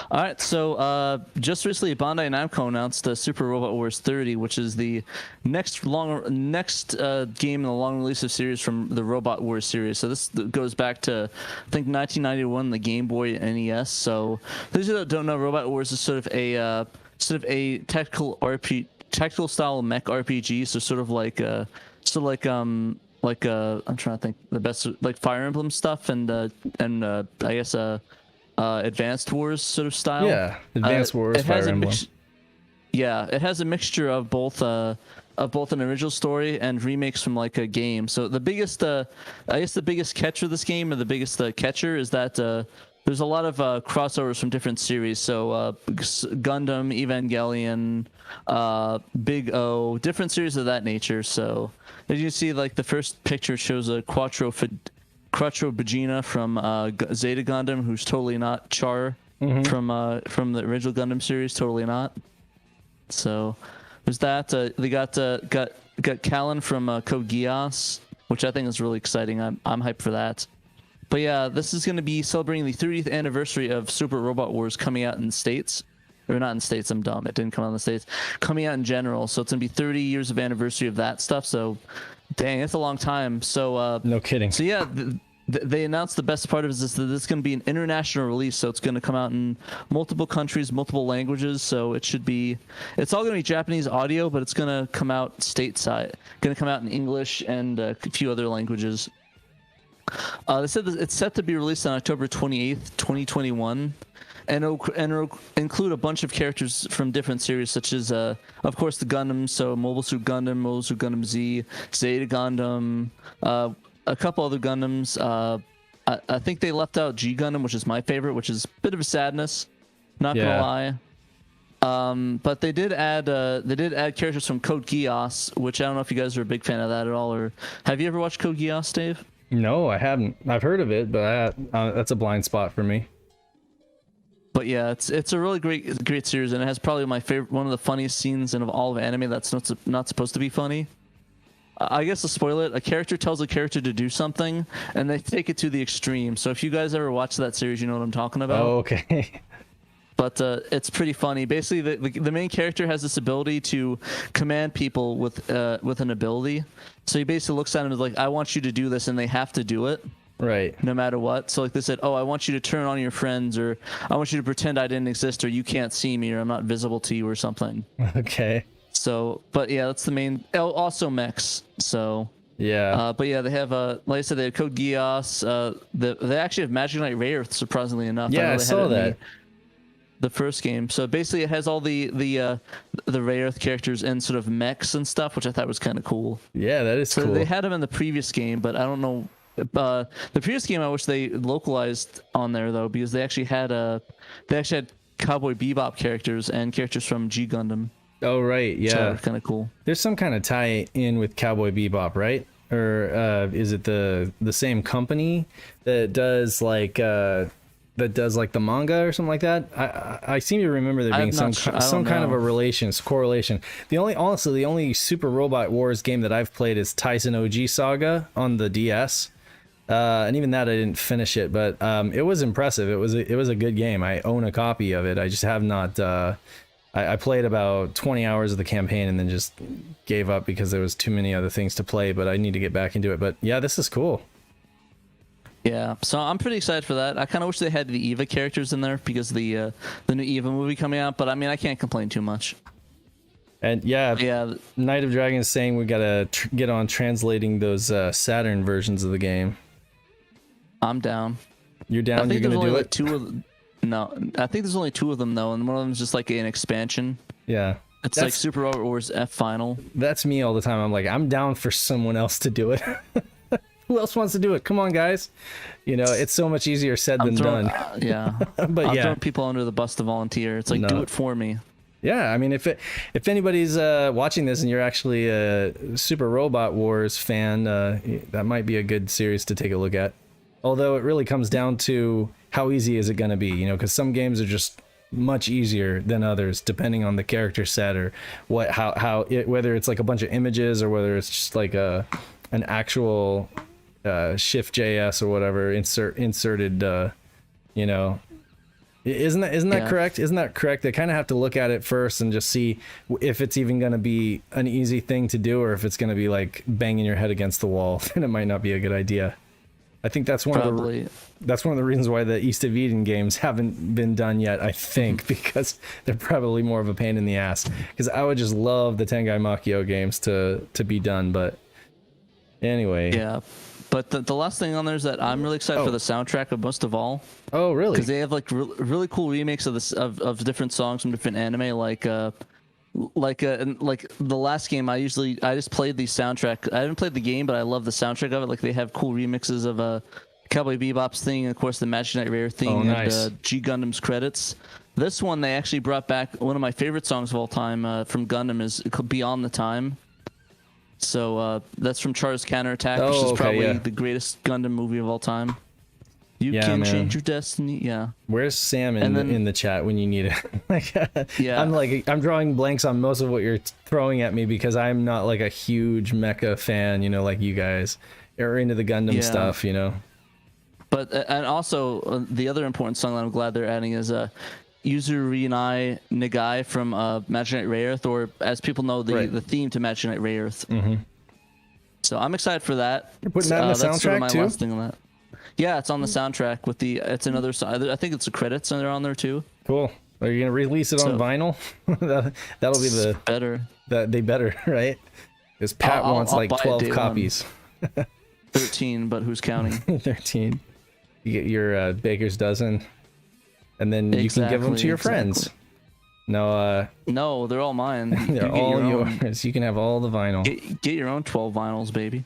All right, so just recently, Bandai Namco announced Super Robot Wars 30, which is the next game in the long release of series from the Robot Wars series. So this goes back to, I think, 1991, the Game Boy NES. So those that don't know, Robot Wars is sort of a tactical style mech RPG. So I'm trying to think the best, like Fire Emblem stuff and I guess Advanced Wars sort of style. Yeah, Advanced Wars, Fire Emblem. It has a mixture of both an original story and remakes from like a game. So the biggest, I guess the biggest catch of this game, or the biggest catcher, is that there's a lot of crossovers from different series. So Gundam, Evangelion, Big O, different series of that nature. So as you see, like the first picture shows a Quattro Vegeta from Zeta Gundam, who's totally not Char from the original Gundam series, totally not. So there's that. They got Callan from Code Geass, which I think is really exciting. I'm hyped for that. But yeah, this is going to be celebrating the 30th anniversary of Super Robot Wars coming out in the States. Or not in the States, I'm dumb. It didn't come out in the States. Coming out in general. So it's going to be 30 years of anniversary of that stuff. So, dang, it's a long time. So no kidding. So yeah, they announced the best part of it is that this is going to be an international release. So it's going to come out in multiple countries, multiple languages. So it's all going to be Japanese audio, but it's going to come out stateside. Going to come out in English and a few other languages. They said that it's set to be released on October 28th, 2021. And it'll include a bunch of characters from different series, such as, of course, the Gundams. So Mobile Suit Gundam, Mobile Suit Gundam Z, Zeta Gundam, a couple other Gundams. I think they left out G Gundam, which is my favorite, which is a bit of a sadness. Not gonna lie. But they did add characters from Code Geass, which I don't know if you guys are a big fan of that at all. Or have you ever watched Code Geass, Dave? No, I haven't. I've heard of it, but that's a blind spot for me. But yeah, it's a really great series, and it has probably my favorite, one of the funniest scenes in all of anime that's not supposed to be funny. I guess to spoil it, a character tells a character to do something, and they take it to the extreme. So if you guys ever watch that series, you know what I'm talking about. Oh, okay. But it's pretty funny. Basically, the main character has this ability to command people with an ability. So he basically looks at them and is like, "I want you to do this," and they have to do it. Right. No matter what. So like they said, "Oh, I want you to turn on your friends," or "I want you to pretend I didn't exist," or "You can't see me," or "I'm not visible to you," or something. Okay. So, but yeah, that's the main. Also mechs. So. Yeah. But yeah, they have like I said, they have Code Geass. They actually have Magic Knight Rayearth, surprisingly enough. Yeah, I saw that. The first game. So basically, it has all the Rayearth characters and sort of mechs and stuff, which I thought was kind of cool. Yeah, that is cool. They had them in the previous game, but I don't know. The previous game, I wish they localized on there though, because they actually had Cowboy Bebop characters and characters from G Gundam. Oh right, yeah, kind of cool. There's some kind of tie in with Cowboy Bebop, right? Or is it the same company that does like the manga or something like that? I seem to remember there being some kind of a correlation. The only Super Robot Wars game that I've played is Tyson OG Saga on the DS. And even that I didn't finish it, but it was impressive. It was a good game. I own a copy of it. I just have not. I played about 20 hours of the campaign and then just gave up because there was too many other things to play. But I need to get back into it. But yeah, this is cool. Yeah, so I'm pretty excited for that. I kind of wish they had the Eva characters in there because of the new Eva movie coming out. But I mean, I can't complain too much. And yeah, Night of Dragons saying we gotta get on translating those Saturn versions of the game. I'm down. You're down? You're gonna do it? No, I think there's only two of them though, and one of them is just like an expansion. Yeah. It's like Super Robot Wars F Final. That's me all the time. I'm like, I'm down for someone else to do it. Who else wants to do it? Come on, guys. You know, it's so much easier said than done. Yeah. But I'm throwing people under the bus to volunteer. It's like, do it for me. Yeah, I mean, if anybody's watching this and you're actually a Super Robot Wars fan, that might be a good series to take a look at. Although it really comes down to how easy is it going to be, you know, because some games are just much easier than others depending on the character set or whether it's like a bunch of images or whether it's just like an actual Shift.js or whatever inserted, you know, Isn't that Yeah. correct? Isn't that correct? They kind of have to look at it first and just see if it's even going to be an easy thing to do, or if it's going to be like banging your head against the wall. Then it might not be a good idea. I think that's one of the reasons why the East of Eden games haven't been done yet. I think because they're probably more of a pain in the ass. Because I would just love the Tengai Makio games to be done, but anyway. Yeah. But the last thing on there is that I'm really excited for the soundtrack of most of all. Oh, really? Because they have like really cool remakes of this of different songs from different anime, like the last game I just played the soundtrack. I haven't played the game, but I love the soundtrack of it. Like they have cool remixes of Cowboy Bebop's thing, and of course the Magic Knight Rare thing, nice. and G Gundam's credits. This one they actually brought back one of my favorite songs of all time from Gundam is Beyond the Time. So that's from Char's Counterattack, which is probably the greatest Gundam movie of all time. You can change your destiny. Yeah. Where's Sam in the chat when you need it? Yeah. I'm drawing blanks on most of what you're throwing at me because I'm not like a huge mecha fan, like you guys are into the Gundam stuff, But and also the other important song that I'm glad they're adding is Yuzurinai Nagai from Magic Knight Rayearth, or as people know, the theme to Magic Knight Rayearth. Mm-hmm. So I'm excited for that. You're putting that in the soundtrack that's sort of my too? last thing on that. Yeah, it's on the soundtrack with it's another song. I think it's the credits and they're on there too. Cool. Are you gonna release it on vinyl? That'll be the better. That they better, right? Because Pat wants like 12 copies. 13, but who's counting? 13. You get your baker's dozen, and then you can give them to your friends. No, no, they're all mine. They're all yours. You can have all the vinyl. Get your own 12 vinyls, baby.